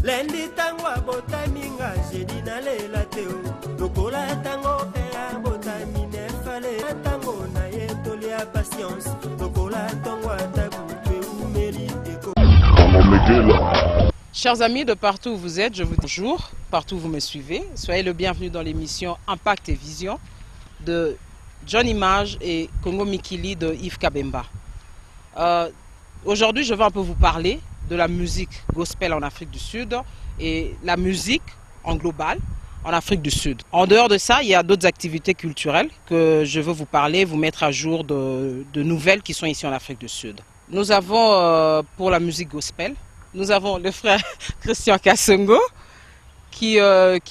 Lendi tango botaminga jedi na lela teo lokola tango ea botamine fale tango na yetoli a patience lokola tango tabu ou mérite. Chers amis de partout où vous êtes, je vous dis bonjour, partout où vous me suivez. Soyez le bienvenu dans l'émission Impact et Vision de John Image et Congo Mikili de Yves Kabemba. Aujourd'hui, je vais un peu vous parler de la musique gospel en Afrique du Sud et la musique en global en Afrique du Sud. En dehors de ça, il y a d'autres activités culturelles que je veux vous parler, vous mettre à jour de nouvelles qui sont ici en Afrique du Sud. Nous avons pour la musique gospel, nous avons le frère Christian Kassongo qui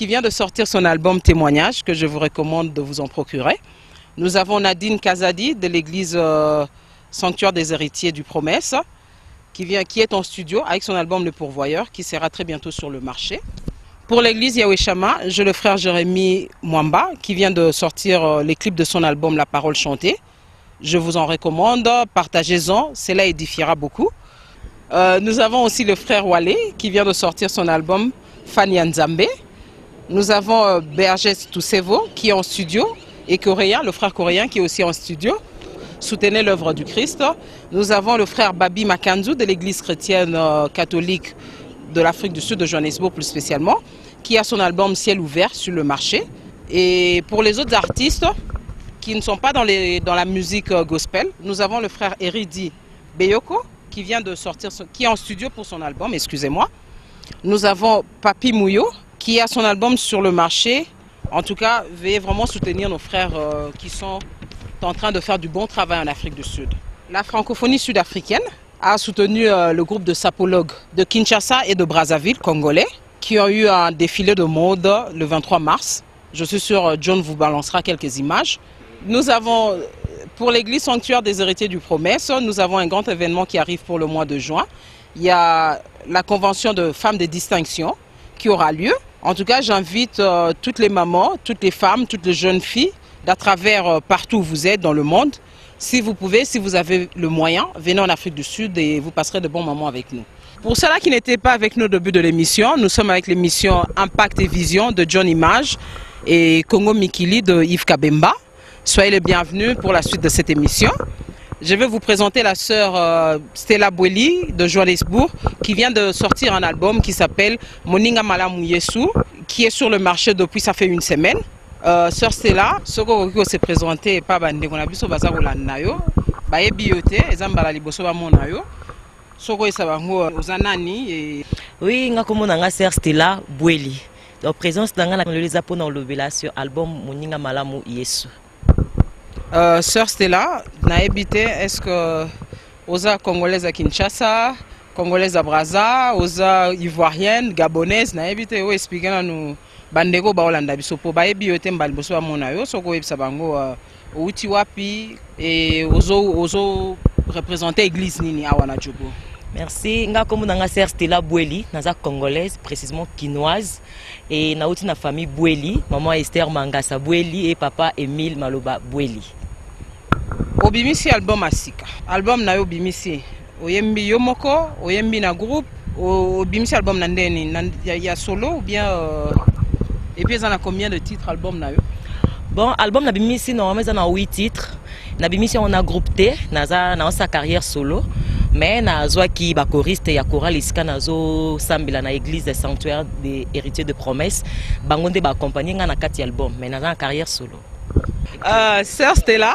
vient de sortir son album Témoignage que je vous recommande de vous en procurer. Nous avons Nadine Kazadi de l'église Sanctuaire des Héritiers du Promesse qui est en studio avec son album Le Pourvoyeur qui sera très bientôt sur le marché. Pour l'église Yahweh Shama, j'ai le frère Jérémy Mwamba qui vient de sortir les clips de son album La Parole Chantée. Je vous en recommande, partagez-en, cela édifiera beaucoup. Nous avons aussi le frère Wale qui vient de sortir son album Fania Nzambe. Nous avons Berges Toussevo qui est en studio et coréen, le frère coréen qui est aussi en studio. Soutenez l'œuvre du Christ. Nous avons le frère Babi Makanzu de l'église chrétienne catholique de l'Afrique du Sud, de Johannesburg plus spécialement, qui a son album Ciel ouvert sur le marché. Et pour les autres artistes qui ne sont pas dans la musique gospel, nous avons le frère Eridi Beyoko qui vient de sortir, qui est en studio pour son album, excusez-moi. Nous avons Papi Mouyo qui a son album sur le marché. En tout cas, veuillez vraiment soutenir nos frères qui sont en train de faire du bon travail en Afrique du Sud. La francophonie sud-africaine a soutenu le groupe de sapologues de Kinshasa et de Brazzaville, congolais, qui ont eu un défilé de mode le 23 mars. Je suis sûr John vous balancera quelques images. Nous avons, pour l'église Sanctuaire des Héritiers du Promesse, nous avons un grand événement qui arrive pour le mois de juin. Il y a la convention de femmes de distinction qui aura lieu. En tout cas, j'invite toutes les mamans, toutes les femmes, toutes les jeunes filles d'à travers partout où vous êtes dans le monde. Si vous pouvez, si vous avez le moyen, venez en Afrique du Sud et vous passerez de bons moments avec nous. Pour ceux-là qui n'étaient pas avec nous au début de l'émission, nous sommes avec l'émission Impact et Vision de John Image et Congo Mikili de Yves Kabemba. Soyez les bienvenus pour la suite de cette émission. Je vais vous présenter la sœur Stella Bweli de Johannesburg qui vient de sortir un album qui s'appelle Moninga Malamu Yesu, qui est sur le marché depuis ça fait une semaine. Sœur Stella, ce que s'est présenté par Bande qu'on a vu sur Bazar Nayo, Baye Biote, Zambala Liboso Bamonayo, Soko Sabango Ozanani et. Oui, nga comme on sœur Stella Bweli. La présence dans les Japon dans le sur album Moninga Malamu Yesu. Sœur Stella, naébité, est-ce que Oza congolaise à Kinshasa, congolaise à Brazza, Oza ivoirienne, gabonaise, naébité, où expliquer nous bandeko ba Olanda biso po ba ebiote mbali boso ba mona yo soko yebisa bango outi wapi et ozo représenter église nini awana Djobo. Merci. Nga comme nga sœur Stella Bweli, naza congolaise, précisément quinoise et na outi na famille Bweli, maman Esther Mangasa Bweli et papa Emile Maloba Bweli. Obimisi album asika. Album na yo bimisi. Oyembi yo moko, oyembi na groupe, obimisi album na ndeni, ya solo ou bien et puis ça a combien de titres album na yo? Bon, album na bimisi normalement ça a 8 titres. Na bimisi on a groupe T, na sa carrière solo. Mais na zwa ki ba choriste ya chorale iska nazo sambila na église des Sanctuaires des Héritiers de Promesse. Bangonde ba accompagner nga na 4 albums, mais na carrière solo. Sœur Stella,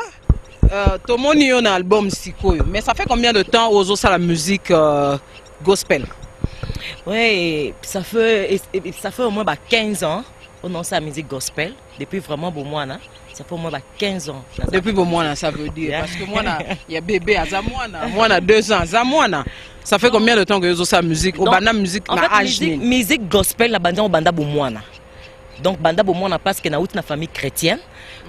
tomoni yo na album sikoyo. Mais ça fait combien de temps ozo sa la musique gospel? Oui, ça fait au moins 15 ans. On a sa musique gospel depuis vraiment bon mois. Ça fait au moins 15 ans. Depuis bon mois, ça veut dire. Parce que moi, il y a bébé à Zamouana, moi, on a 2 ans. Zamouana, ça fait combien de temps que vous avez sa musique? Au banda musique, en fait, musique gospel, la banda au banda bomouana. Donc, banda bomouana parce que na une famille chrétienne.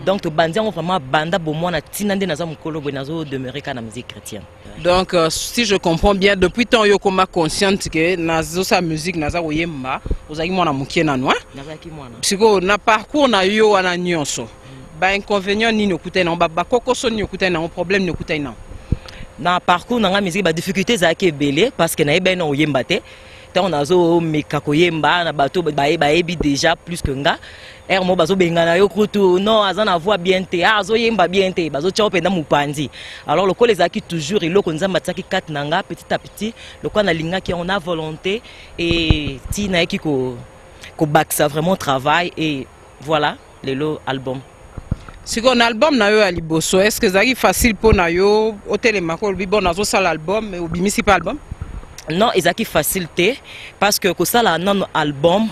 Donc, banda vraiment banda bomouana tinande na zamukolo benazo demeurer qu'à la musique chrétienne. Donc, si je comprends bien, depuis tant yo koma consciente que nazo sa musique naza oyemba, ozaki mwana mukie na noa. Nazaki mwana. Siko na parcours na yo wana nyonso. Ba inconvénient ni nokutai na ba kokoso ni nokutai na problème nokutai na. Na parcours na musique ba difficulté za ke belé parce que na eba na oyemba te. tant on a zo mekakoyemba na bato baebi déjà plus que nga mo bazo bengana yo kutu non azana voix bien te azo yemba bien te bazo tcha openda mupandi. Alors le les aki toujours iloko nzamba tsaki kat nanga petit à petit le quoi na linga qui on a volonté et ti na ki ko back ça vraiment travail et voilà le album. Si on album na yo à liboso, est-ce que c'est facile pour na yo au télémaco bi bon nazo sala album mais obimisi pas album? Non, c'est facilité parce que ça la non album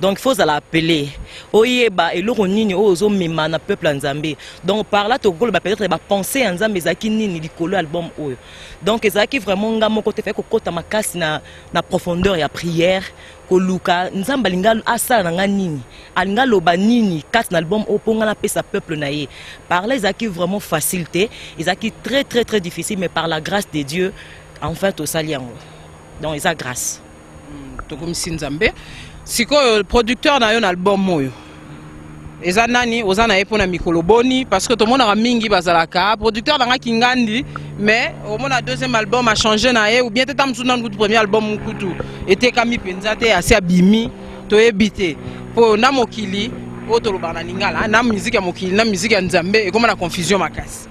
donc il faut l'appeler. Oyeba et l'oronini ozo mema na peuple nzambe. Donc par là to peut-être ba penser nzambe zaki nini likolo album oyo. Donc ezaki vraiment nga moko te fait ko kota makasi na profondeur ya prière ko luka nzamba linga asa na nini. Alinga loba nini kat na album oponga na pesa peuple na ye. Par là ezaki vraiment facilité, ezaki très très très difficile mais par la grâce de Dieu en fait au saliango. Donc ça grâce. To comme Nzambe. Siko producteur na yon album moyo. Eza nani ozana epona mikolo boni parce que tout le monde a mingi bazalaka producteur na kingandi mais au moins deuxième album a changé na ye ou bien te tamsu na premier album kutu était kami penza te assez abimi to ebité po na mokili otoloba na lingala na musique ya mokili na musique ya Nzambe et comme na confusion makasi.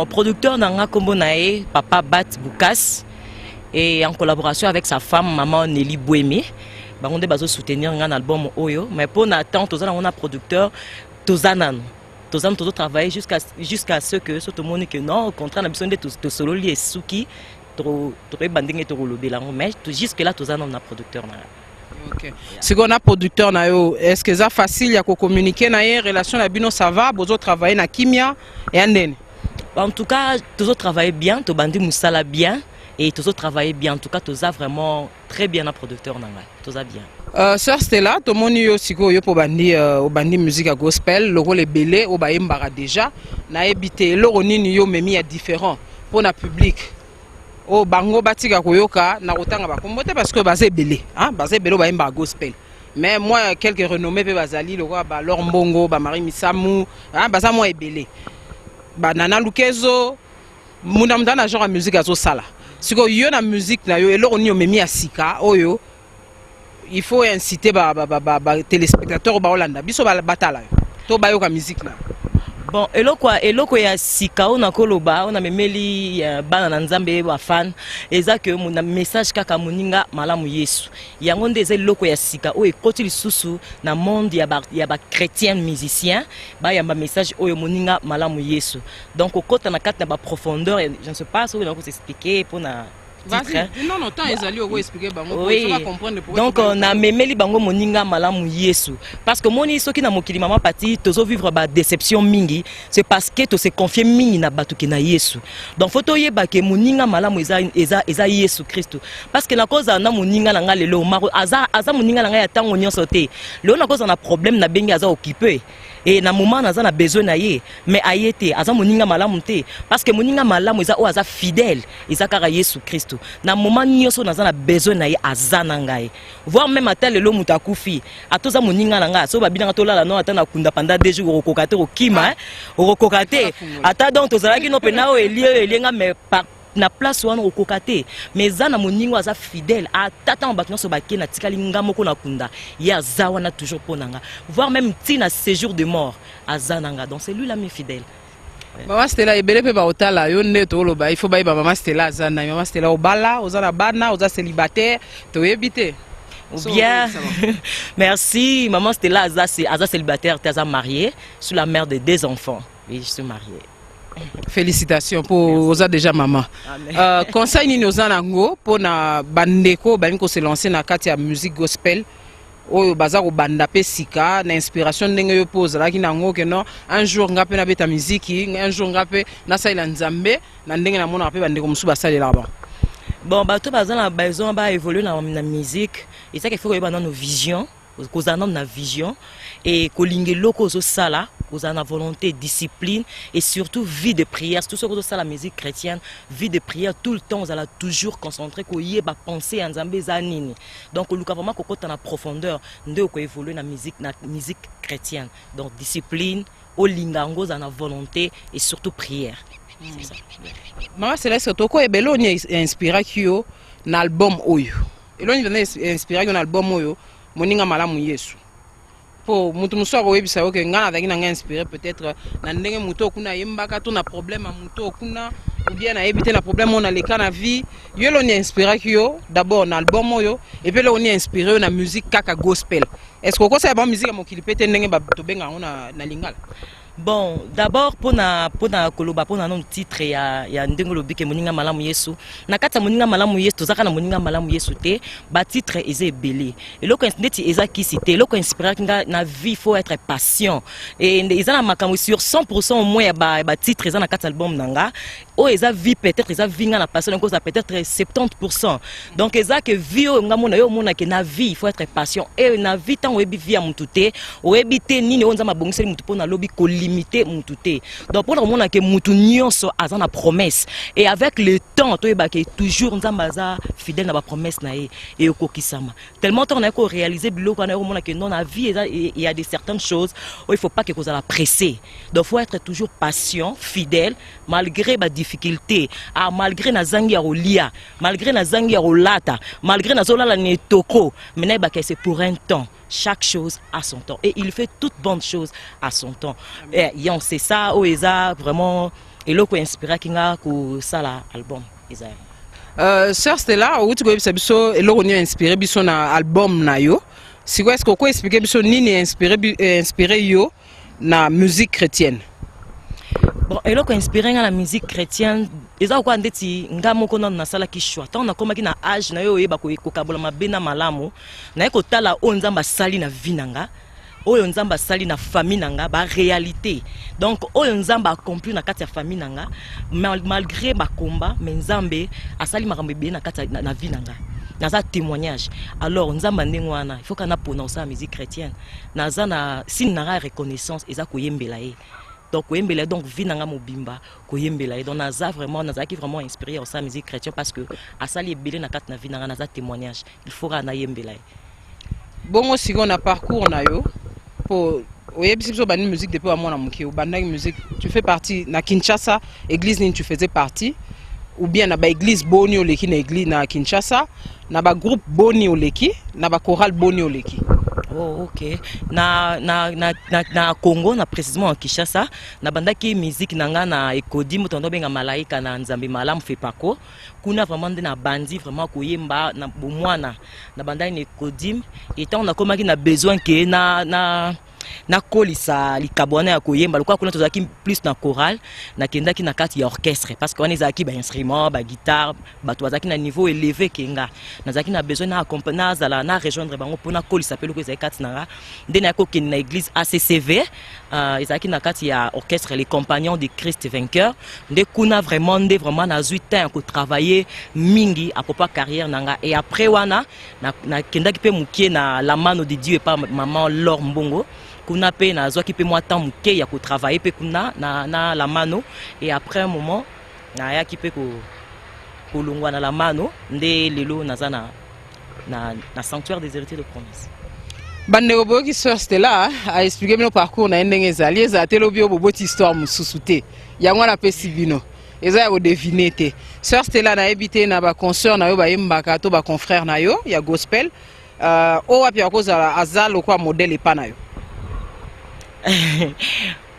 Producteur na kombo na ye Papa Bat Bukas et en collaboration avec sa femme maman Nelly Bouémé. On a soutenir un album Oyo, mais pour n'attendre, on a producteur, Tozanan. Tozan toujours travailler jusqu'à ce que tout le monde que non, au contraire, on a besoin de tout solo lié Suki, trop banding et trop lobé là, mais jusque là, Tozan on a producteur. Ok. Si on a producteur est-ce que c'est facile à communiquer na relation la bino ça va, vous travailler na kimia et andene. En tout cas, toujours travailler bien, to bandi musala bien. Et tous travaillent bien, en tout cas, tous vraiment très bien un producteur. Tous bien. Sœur Stella, tout le monde est aussi pour bandi musique à gospel, le rôle est belé, au baïmbara déjà. Na habité, le ronini yo memi est différent pour le public. Au bango batika koyoka, na otanga ba kombote parce que basé belé, hein, basé belé au baïmbara gospel. Mais moi quelques renommés pe bazali le roi ba Lor Mbongo, ba Marie Misamou, hein, baza moi est belé. Ba Nana Lukezo, munamda na genre musique à zo sala. Si vous avez la musique, il faut inciter les téléspectateurs à Hollande. Biso batala. To bayo ka musique là. Bon, eloko ya sika ona koloba, ona memeli bana nzambe ba fan, eza que mon message kaka moninga malamu Yesu. Yango ndeze eloko ya sika o ekoti lisusu na monde ya ba chrétien musicien, ba ya ba message oyo moninga malamu Yesu. Donc okota na kata ba profondeur, je ne sais pas si on peut expliquer pour na non, non, tant ezali ogo expliquer bango oui. Pour comprendre pourquoi. Donc on a memeli bango moninga malamu Yesu parce que moni soki na mokili mama pati tozo vivre ba déception mingi, c'est parce que to se confier mingi na batuki na Yesu. Donc faut toyeba ke moninga malamu eza Yesu Christ parce que na cause na moninga na nga lelo maro aza moninga na nga ya tango nyonso te. Lelo na cause na problème na bengi aza occupé. Et na moment naza na besoin na ye mais ayete aza moninga malamu te parce que moninga malamu eza o aza fidèle eza kaka Yesu Christ na moment nyonso naza na besoin na ye aza na ngai voir même atel lelo muta kufi atoza moninga na nga so babina tolala no ata na kunda pendant 2 jours okokate okima okokate ata donc tozalaki no pena o elienga mais par na place wana okokate mais zana moningo aza fidèle atata mbato nyonso baki na tikali ngamoko na kunda ya zawana toujours ponanga voire même tina séjour de mort azananga donc c'est lui l'ami fidèle. Maman Stella ebele pe ba otala yo nde to loba il faut ba maman Stella azana maman Stella obala ozana bana oza célibataire to ebité ou bien merci maman Stella aza célibataire aza mariée, je suis la mère de 2 enfants et je suis mariée. Félicitations pour oza déjà maman. Conseil ni nozanango pour na bandeko baniko se lancer na kati ya musique gospel oyo baza ko banda pe sika na inspiration ndenge yo pose la ki nango ke non un jour ngape na beta musique un jour ngape na saila nzambe na ndenge na mona pe bandeko musu basali là-bas. Bon bato baza na besoin ba évoluer na musique et ça qu'il faut que ba nos visions kozana na vision et kolinge loko zo sala kozana volonté discipline et surtout vie de prière tout ce que ça la musique chrétienne vie de prière tout le temps on a toujours concentré ko yeba penser en nzambe za nini donc luka vraiment kokota na profondeur nde ko évoluer na musique chrétienne donc discipline olingango za na volonté et surtout prière. C'est ça. Maman Céleste toko ebelo ni inspira kio na album oyo eloni vena inspiré un album oyo moninga malamu Yesu po mutu muso ko yebisa oke ngana daki na nga inspiré peut-être na ndenge mutu okuna yembaka to na problème mutu okuna ou bien na éviter na problème on a les cas na vie yo lo ni inspiré yo d'abord na album oyo et puis lo ni inspiré na musique kaka gospel est-ce que ko sa ba musique mo kilipete ndenge ba to benga na lingala. Bon, d'abord pour na koloba pour na non titre ya ndengo lobike moninga malamu Yesu. Na kata moninga malamu Yesu tozaka na moninga malamu Yesu te, ba titre eze belé. Et loko neti eza ki cité, loko inspiré kinga na vie faut être patient. Et eza na makambo sur 100% au moins ba titre eza na kata album nanga. O eza vie peut-être eza vie nga na passion donc ça peut-être 70%. Donc eza que vie nga mona yo mona ke na vie il faut être patient. Et na vie tant o ebi vie ya mututé, o ebité nini onza mabongiseli mutu pona lobi ko limiter mututé. Donc pour le monde que mutu nyonso aza na promesse et avec le temps to eba ke toujours nzambaza fidèle na ba promesse na e okokisama. Tellement on a ko réaliser biloko na yo mona que non na vie il y a des certaines choses où il faut pas que vous la presser. Donc faut être toujours patient, fidèle malgré ba difficulté, malgré na zangi ya rolia, malgré na zangi ya rolata, malgré na zola la netoko, mais c'est pour un temps. Chaque chose à son temps. Et il fait toutes bonnes choses à son temps. Et c'est ça, où ils ont vraiment, et là, qui inspiré qui a ça l'album. Sœur Stella, où tu vois biso, et là on est inspiré biso na album na yo. Si quoi est-ce qu'on peut expliquer biso ni inspiré yo na musique chrétienne? Bon, et là, quand inspiré à la musique chrétienne, ils ont quoi ndeti ngamo kono na sala ki choix. Tant on a comme qui na âge na yo eba ko kabola mabena malamu, na ko tala o nzamba sali na vinanga, o nzamba sali na famille nanga ba réalité. Donc o nzamba accompli na kati ya famille nanga, malgré ba combat, mais nzambe asali makambe be na kati na vinanga. Naza témoignage. Alors nzamba ndengwana, il faut qu'on a prononcer la musique chrétienne. Naza na si na reconnaissance eza ko yembela ye. Donc koyembela donc vinanga mobimba koyembela donc naza vraiment naza qui vraiment inspiré en sa musique chrétienne parce que asali ebele na kat na vinanga naza témoignage il faut na yembela. Bon aussi on a parcours na yo pour oyebisi biso bani musique depuis amona moki ou banda musique tu fais partie na Kinshasa église ni tu faisais partie ou bien na ba église Boni Oleki na église na Kinshasa na ba groupe Boni Oleki na ba chorale Boni Oleki. Oh, ok. Na Congo, na précisément en Kinshasa, na bandaki musique nanga na ekodim tondo benga malaika na nzambe malamu fait pako. Kuna vraiment na bandi vraiment koyemba na bomwana na bandai na ekodim et on a comme na besoin que na kolisa likabwana ya koyemba lokwa kuna tozaki plus na chorale na kendaki na kati ya orchestre parce que on ezaki ba instrument ba guitare ba tozaki na niveau élevé kenga nazaki na besoin na accompagner zala na rejoindre bango pona kolisa pelo ko ezaki kati na ndena ko ken na église ACCV ezaki na kati ya orchestre les compagnons de Christ vainqueur nde kuna vraiment na zuitin ko travailler mingi à propos carrière nanga et après wana na kendaki pe mukie na la mano de Dieu et pas maman Laure Mbongo kuna pe na zo ki pe moi temps muke ya ko travailler pe kuna na la mano et après un moment na ya ki pe ko longwa na la mano nde lelo naza na sanctuaire des héritiers de promesse. Bande obo ki Sœur Stella a expliqué mon parcours na ndenge ezali ezatelo bio boboti histoire mususu te yango na pe sibino eza ya ko deviner te. Sœur Stella na habité na ba consœur na yo ba yembaka to ba confrère na yo ya gospel o wapi akoza azalo kwa modèle epa na yo.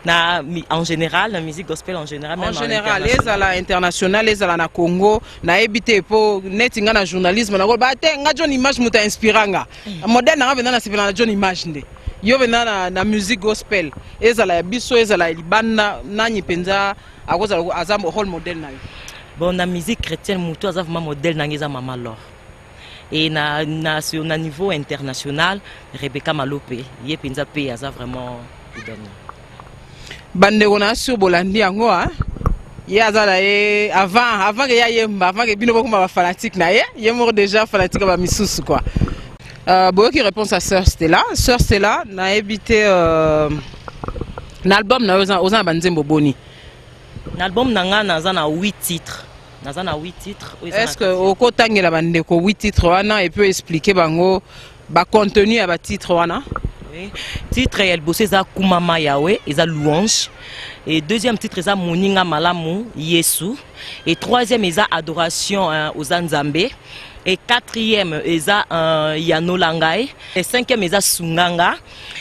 En général, la musique gospel en général, même en général, les à la internationale, les à la Congo, na ebité pour netinga na journalisme na ba te nga John Image muta inspiranga. Modèle na vena na sipela na John Image nde. Yo vena na musique gospel, ezala ya biso ezala libanda nani penza akoza azam role modèle na yo. Bon na musique chrétienne muto azava modèle na ngeza mama Laure. Et sur un niveau international, Rebecca Malope, ye penza pe aza vraiment idole. Bande ona sur bolandi yango ye azala ye avant que ya yemba avant que bino bokuma ba fanatique na ye mort déjà fanatique ba misusu quoi. Boyoki réponse à Sœur Stella na habité l'album na oza banzembo boni. L'album nanga naza na 8 titres. Nazana 8 titres. Est-ce que au kotangela bande ko 8 titres wana et peut expliquer bango ba contenu à ba titre wana? Oui. Titre elle bossé za Kumama Yahweh et za louange. Et deuxième titre za Moninga Malamu Yesu. Et troisième za adoration aux Nzambe. Et quatrième, eza Yano Langai. Et cinquième, eza Sunganga.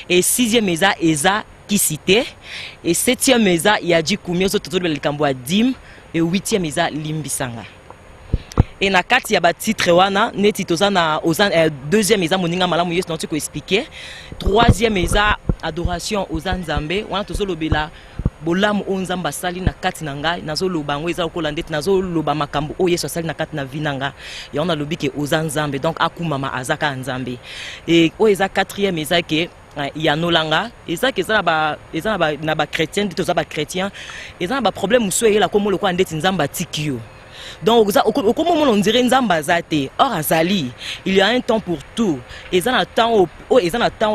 Et sixième, eza Kisite. Et septième, eza Yadji Koumi, autres de l'Ikamboa Dim. Et huitième, eza Limbisanga. Et na kati ya ba titre wana, neti toza na deuxième, eza Moninga Malamu Yes, non tu peux expliquer. Troisième, eza Adoration aux Nzambe. Wana tozo lobela. Bolamu onzamba sali na kati na ngai nazo loba ngo eza okola ndeti nazo loba makambo o Yesu sali na kati na vinanga ya on a lobi ke ozanzambe donc akumama azaka nzambe et o eza quatrième eza ke ya nolanga eza ke eza na ba chrétien dit oza ba chrétien eza na ba problème muso yela komo lokwa ndeti nzamba tikio. Donc, comment on dirait Nzamba Zate, or Azali, il y a un temps pour tout. Ils ont un temps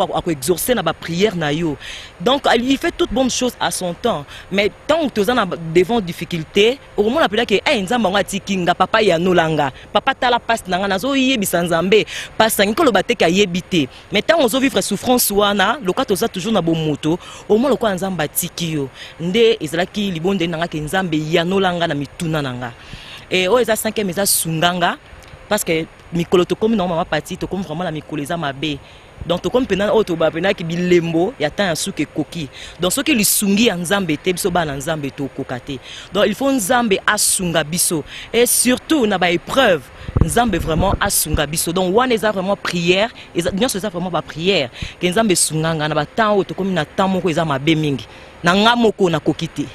à exaucer la prière na yo. Donc, il fait toutes bonnes choses à son temps. Mais tant que tu as devant difficulté, au moment où tu as Nzamba Ngati Kinga, papa ya nolanga, papa tala passe nanga nazo yebi sanzambe, passe ngi ko lobate ka yebite. Mais tant on vivre souffrance wana, le cas toza toujours na bon moto, au moment où Nzamba tikio, nde ezalaki libonde nanga ke Nzambe ya nolanga na mituna nanga. Et oh, eza cinquième, eza Sunganga, parce que mikolo to comme normalement parti, to comme vraiment la mikolo eza mabe. Donc to comme pena auto ba pena ki bilembo ya tan suke koki. Donc ce que li sungi en Nzambe te biso ba na Nzambe to kokate. Donc il faut Nzambe asunga biso et surtout na ba épreuve Nzambe vraiment asunga biso. Donc one eza vraiment prière, eza eza vraiment ba prière. Que Nzambe sunganga na ba tan auto comme na tan moko eza mabe mingi. Na ngamoko na kokite.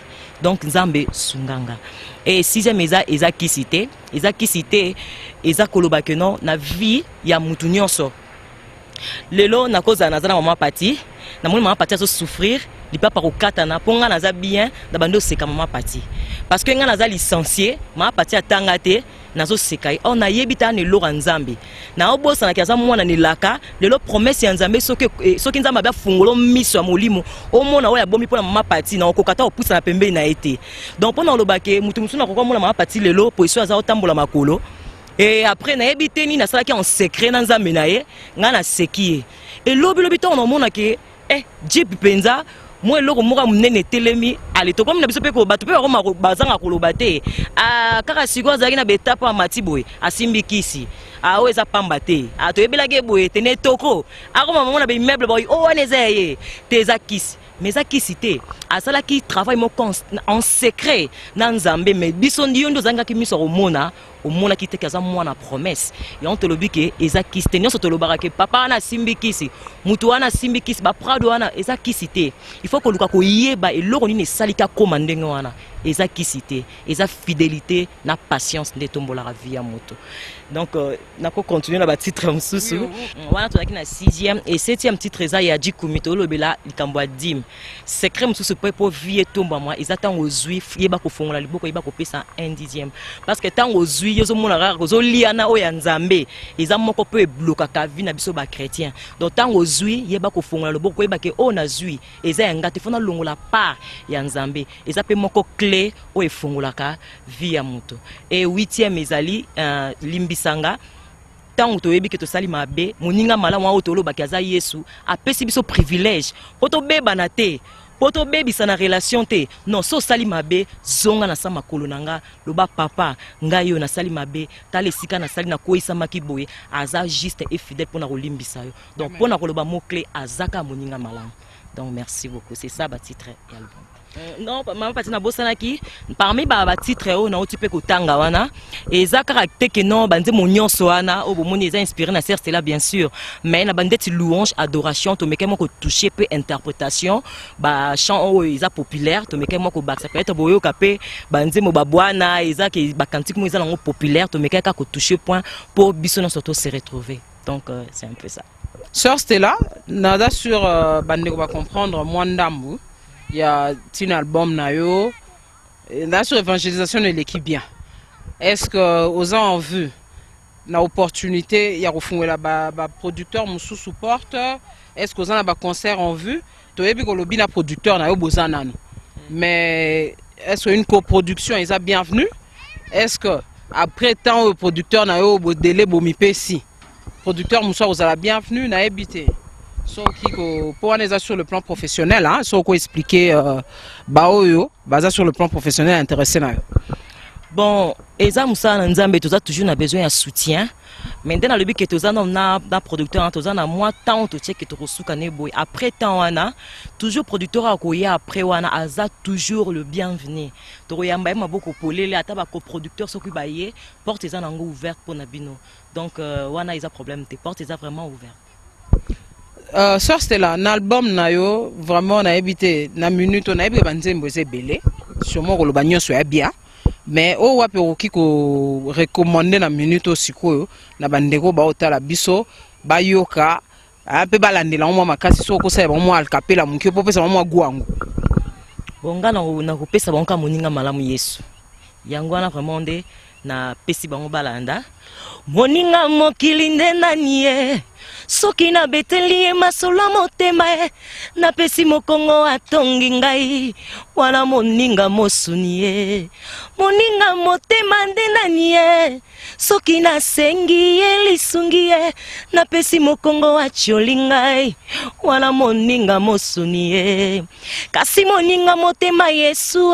Donc Nzambe sunganga. Et sixième eza Kisite, eza koloba que non na vie ya mutu nyonso. Lelo na koza na zana maman pati, na moni maman pati azo souffrir, li pa pa kokata na ponga na za bien, na bando seka maman pati. Parce que nga na za licencié, maman pati atanga te, nazo seka. On na yebita ne lora Nzambe. Na obosa na kiaza mwana ni laka, lelo promesse ya Nzambe soki Nzambe ba fungolo miso ya molimo, o mona oya bomi pona maman pati na okokata opusa na pembe na été. Donc pona lobake mutu musu na kokomona maman pati lelo po iso aza otambola makolo. Et après na yebite ni na sala ki en secret na Nzambe na ye, nga na seki. Et lobi to on mona ke Jeep penza moi loko moka munene telemi ale to comme na biso pe ko bato pe ko bazanga ko lobate kaka siko azaki na betapo ya matiboy asimbi kisi o eza pamba te to yebelage boye tene toko akoma mona be immeuble boy o waneza ye te eza kisi mais eza kisi te asala ki travail mo en secret na Nzambe mais biso ndiyo ndo zanga ki miso romona omona ki te kaza mwana promesse et on te lobi ke eza kisi te nyonso to lobaka ke papa na simbi kisi mutu wana simbi kisi ba prado wana eza kisi te il faut ko luka ko yeba eloko nini salika koma ndenge wana eza kisi te eza fidélité na patience nde tombola la vie ya moto. Donc nako continuer na ba titre msusu wana to na 6e et 7e titre eza ya Djikoumi to lobela likambo dim secret msusu po vie tomba moi eza tango juif yeba ko fongola liboko yeba ko pesa 1/10 parce que tango juif yozo mona rara zo liana o ya Nzambe eza moko pe bloka ka vie na biso ba chrétien. Donc tango juif yeba ko fongola liboko yeba ke o na juif eza ya ngate fona longola part ya Nzambe eza pe moko clé o efongolaka vie ya moto. Et 8e ezali Limbisanga tango toyebi ke tosali mabe moninga malamu wa otolo bakaza Yesu apesi biso privilège poto beba na te poto bebisa na relation te non so sali mabe zonga na sama kolonanga loba papa ngayo na sali mabe tale sika na sali na koisa makiboye aza juste et fidèle pona kolimbisa yo donc pona koloba mot clé azaka moninga malamu. Donc merci beaucoup, c'est ça ba titre et album. Non, maman pati na bosana ki parmi ba titre o na otipe ko tanga wana et za caractère que non bande mo nyonso wana o bomoni eza inspiré na certes là bien sûr mais na bande ti louange adoration to meke moko toucher peu interprétation ba chant o eza populaire to meke moko ba ça peut être boyo kapé bande mo ba bwana eza ke ba cantique mo eza nango populaire to meke ka ko toucher point pour biso na surtout se retrouver. Donc c'est un peu ça. Sœur Stella, nada sur bande va comprendre Mwandambu. Il y a un album nayo. Là sur évangélisation de l'équipe bien. Est-ce que aux gens ont vu la opportunité il y a refondé là bas producteur musu supporte. Est-ce que aux gens là bas concert en vue. Tu es bien que le bien producteur nayo bozanano. Mais est-ce qu'une coproduction est bienvenue? Est-ce que après tant le producteur nayo bo délai bo mi pesi. Producteur musu vous la bienvenue na habité. Pour aller sur le plan professionnel, hein, so expliquer baoyo, baza sur le plan professionnel intéressé na. Bon, eza musala nzambe toza toujours na besoin de soutien. Maintenant le but que toza na producteur toza na moi temps to check to kosuka ne boy. Après temps wana toujours producteur akoya après wana aza toujours le bienvenu. To yamba ma boko polele ata ba coproducteur soki baye porte eza nango ouverte pour nabino. Donc wana eza problème te porte eza vraiment ouverte. Sœur Stella, un album nayo vraiment na habité na minute on a habité banzembo c'est belé. Sûrement que le bagnon soit bien. Mais o wape oki ko recommander na minute aussi ko na bandeko ba otala biso ba yoka ape balandela mo makasi so ko sa ba mo alkapela munki po pesa mo gwangu bonga na ko pesa bonka moninga malamu Yesu yango na vraiment nde na pesi bango balanda moninga mokili nde nanie soki na beteli masolo motema na pesi mokongo atongi ngai wana moninga mosuni moninga motema nde nanie soki na sengi lisungi na pesi mokongo acholi ngai wana moninga mosuni kasi moninga motema Yesu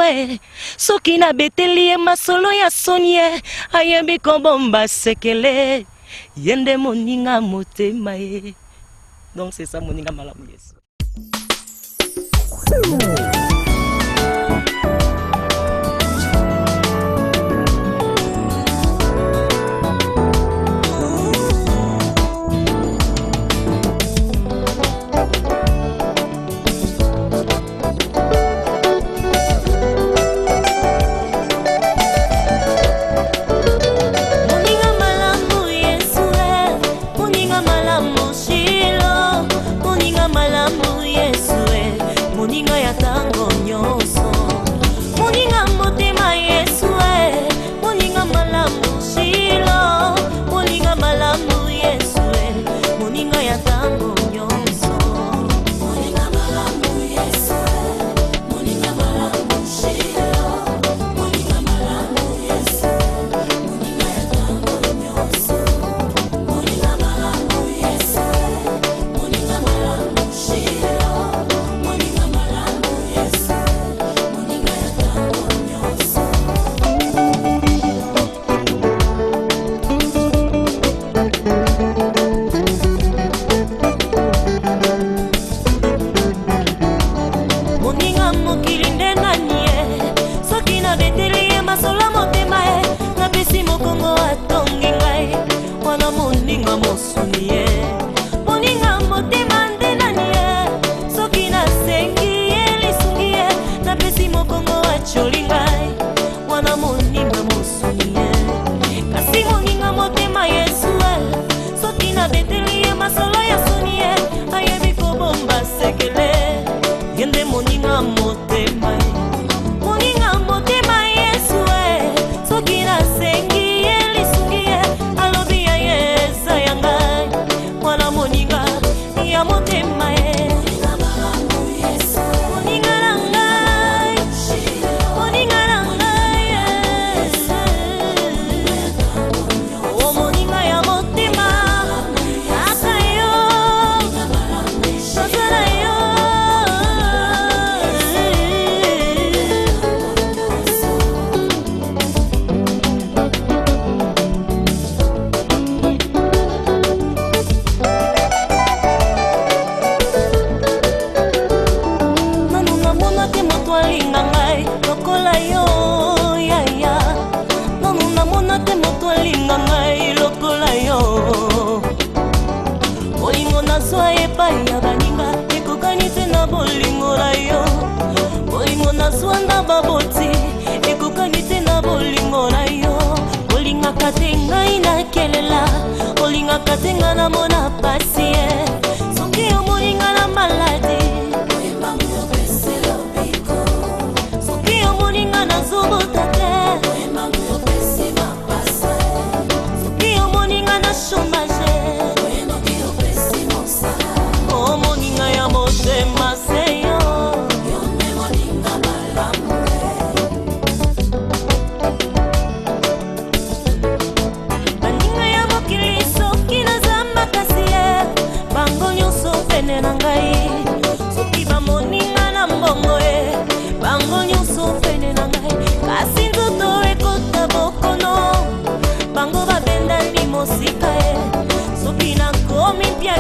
soki na beteli masolo ya soni ayembi kobomba sekele yende moninga motema donc c'est ça moninga malamu Yesu.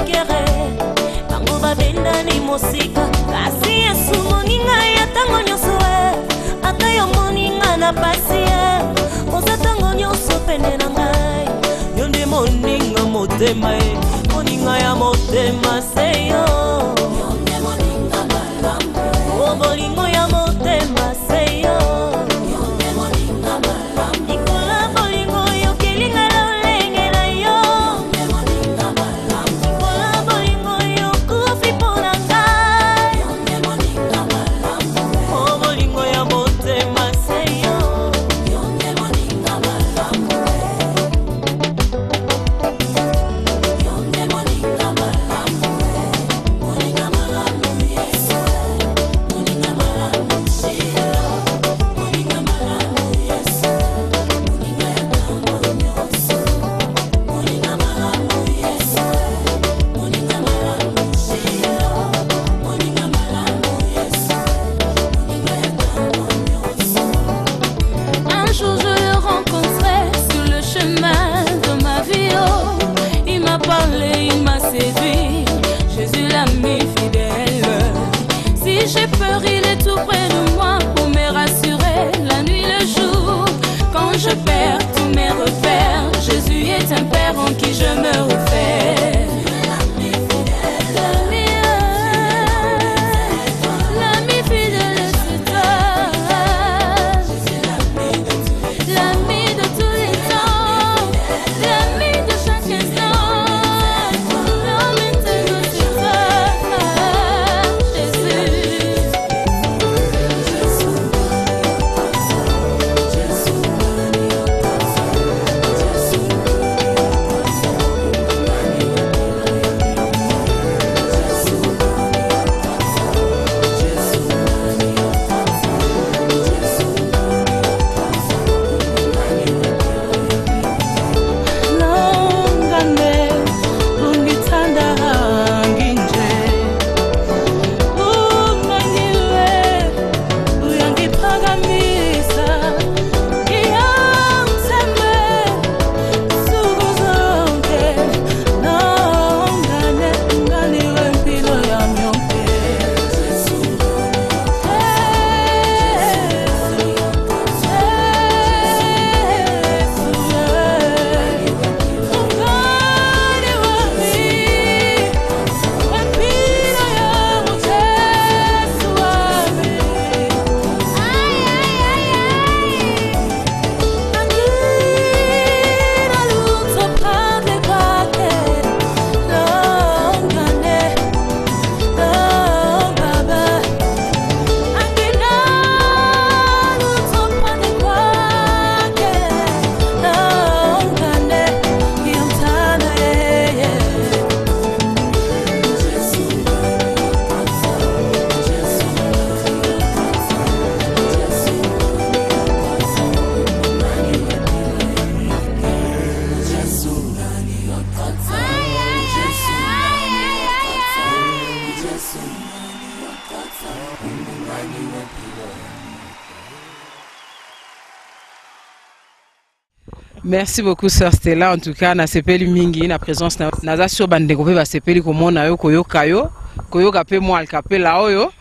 kere bango babenda ni mosika kasi Yesu moninga ya tango nyonso ata yo moninga na pasi oza tango nyonso pene na ngai yo nde moninga motema moninga ya motema seyo bolingo ya motema seyo ikola bolingo yo kelinga lolenge na yo ikola bolingo yo kufi pona ngai bolingo ya motema seyo j'ai peur, il est tout près de moi pour me rassurer la nuit, le jour. Quand je perds tous mes repères, Jésus est un père en qui je me refais. L'ami fidèle, c'est toi. L'ami de tous les temps, l'ami de chaque instant. L'ami de c'est toi, Jésus. Merci beaucoup sœur Stella. En tout cas, na sepeli mingi na présence na za sur bande groupe ba sepeli komona yo koyoka pe mo alkape la oyo.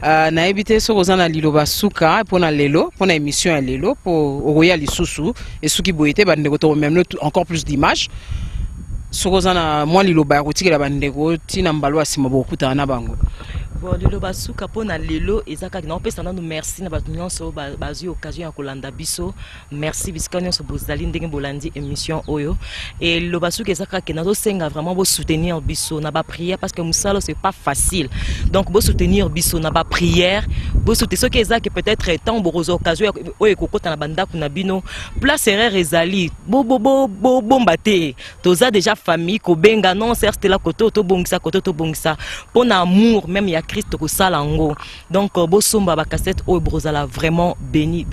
Na ebité so kozana liloba suka pona lelo, pona émission ya lelo pour oya lisusu et suki boyete bande ko to même encore plus d'images. So kozana moi liloba ko tikela bande ko tina mbalo asima bokuta na bango. Bon, liloba suka pona lelo ezaka na opesa na merci na batu nyonso bazu occasion ya kolanda biso. Merci bisika nyonso bozali ndenge bolandi émission oyo. Et liloba suka ezaka ke na do senga vraiment bo soutenir biso na ba prière parce que musalo c'est pas facile. Donc bo soutenir biso na ba prière, bo soutenir ce que ezaka peut-être temps bo occasion oyo kokota na banda kuna bino. Place erreur ezali bo mbate. Toza déjà famille ko benga non certes la koto to bongisa pona amour même ya Christ ko salango. Donc bosomba ba cassette o brozala vraiment béni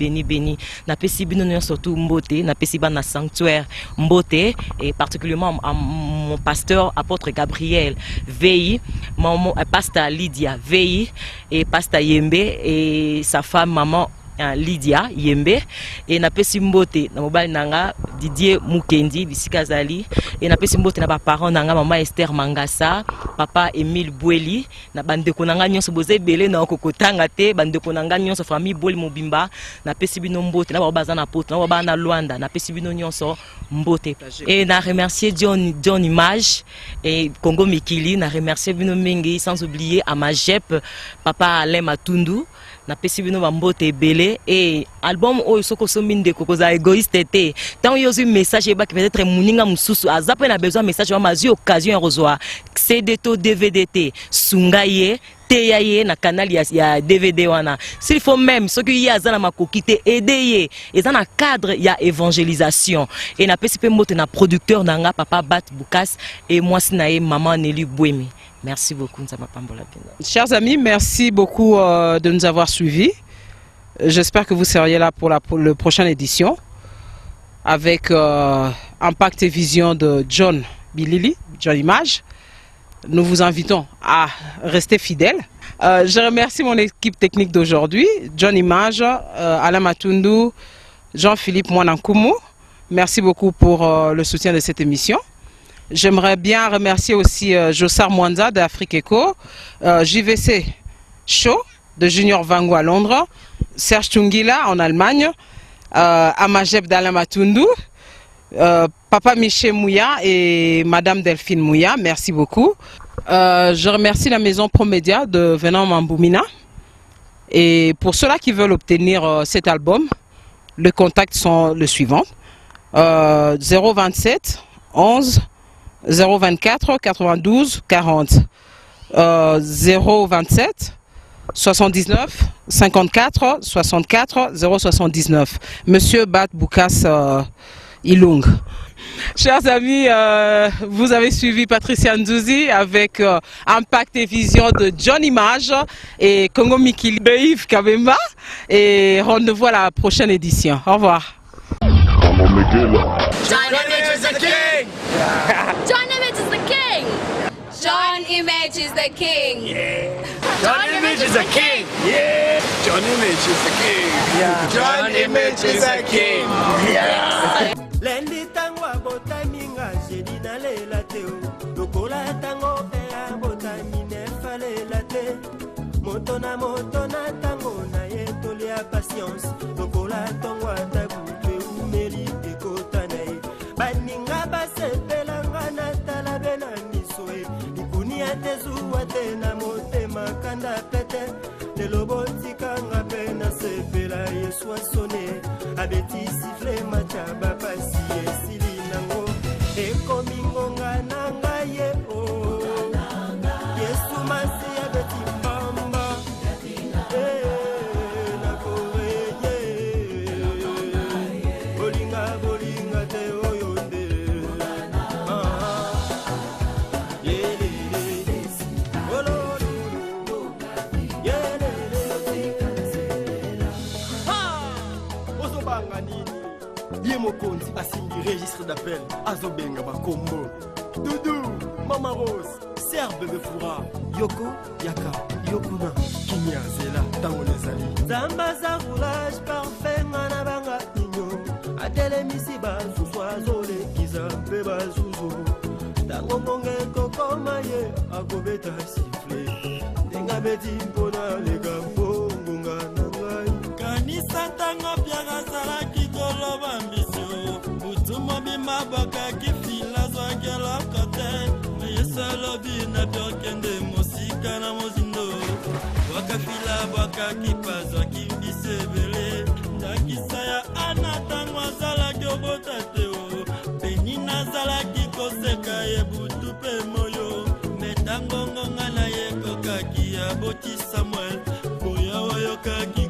na pesi bino surtout mbote na pesi ba na sanctuaire mbote et particulièrement mon pasteur apôtre Gabriel Veille, mon pasteur Lydia Veille et pasteur Yembe et sa femme maman Lydia Yembe et na pesi mbote na mobali nanga Didier Mukendi bisika zali et na pesi mbote na ba parents nanga maman Esther Mangasa papa Emile Bweli na bandeko nanga nyonso boze belé na kokotanga te bandeko nanga nyonso famille Bweli Mobimba na pesi bino mbote na ba baza na poto na ba na Luanda na pesi bino nyonso mbote et na remercier John Image et Congo Mikili na remercier bino mingi sans oublier Amajep papa Alain Matundu na pesi bino bambote belé et album oyo soko sombi ndeko koza égoïste te tant yo un message et peut-être muninga mususu azape na besoin message wa mazi occasion rezoa CD to DVD te sungaye teyaye na canal ya DVD wana s'il faut même ce qui y a na makoki te aider et dans un cadre ya évangélisation et na pesi pe mbote na producteur nanga papa Bat Bukas et moi sinaye maman Nelly Bwemi. Merci beaucoup. Chers amis, merci beaucoup de nous avoir suivis. J'espère que vous seriez là pour la prochaine édition avec Impact et Vision de John Bilili, John Image. Nous vous invitons à rester fidèles. Je remercie mon équipe technique d'aujourd'hui, John Image, Alain Matundu, Jean-Philippe Mwanankumu. Merci beaucoup pour le soutien de cette émission. J'aimerais bien remercier aussi Jossar Mwanza d'Afrique Eco, JVC Show de Junior Vango à Londres, Serge Tungila en Allemagne, Amajeb d'Alain Matundu, Papa Michel Mouya et Madame Delphine Mouya, merci beaucoup. Je remercie la maison Promédia de Venan Mamboumina. Et pour ceux-là qui veulent obtenir cet album, les contacts sont le suivant. 027 11 024 92 40 027 79 54 64 079. Monsieur Bat Bukas Ilung. Chers amis, vous avez suivi Patricia Ndouzi avec Impact et Vision de John Image et Congo Mikili de Yves Kabemba et rendez-vous à la prochaine édition. Au revoir. John Image is the king! John Image is the king! John Image is the king! Yeah! John Image is the king! Yeah! John Image is the king! Yeah! John Image is the king! Yeah! Lendi tango abotami nga jedi na lela teo lokola tango ea botami nefa lela te moto na tango na ye toli ya patience lokola tango atabu pe umeli ekota na ye baninga basepelanga na tala bena misoe likuni ya tezuwa te na motema kanda pete lelo botikanga pe na sepela yesu asone abeti sifle machaba pasi esili nango ekomingonga nanga ye o yesu masi abeti mbamba na korenye bolinga te oyonde Ye mokonzi asimbi registre d'appel azobenga bakombo Doudou, Mama Rose, Serbe Befura, Yoko, Yaka, Yokuna, Kinya, Zela, Tango Nezali Zamba za roulage parfait manabanga inyo Adele misiba suswa zole kizambe bazuzo Tango monge kokoma ye akobeta sifle Denga beti mpona lega mbongonga nangai Kanisa tango piaga salaki koloba mbisio Utumo bima baka kifila zwagela kote Meyesa lobi na biokende mosika na mozindo Waka fila waka kipazwa kimbisebele Ndakisa ya anatango azala gyobota teo Penina zala kikoseka ye butupe moyo Metango ngonga na ye kokaki ya boti Samuel Boya wayoka ki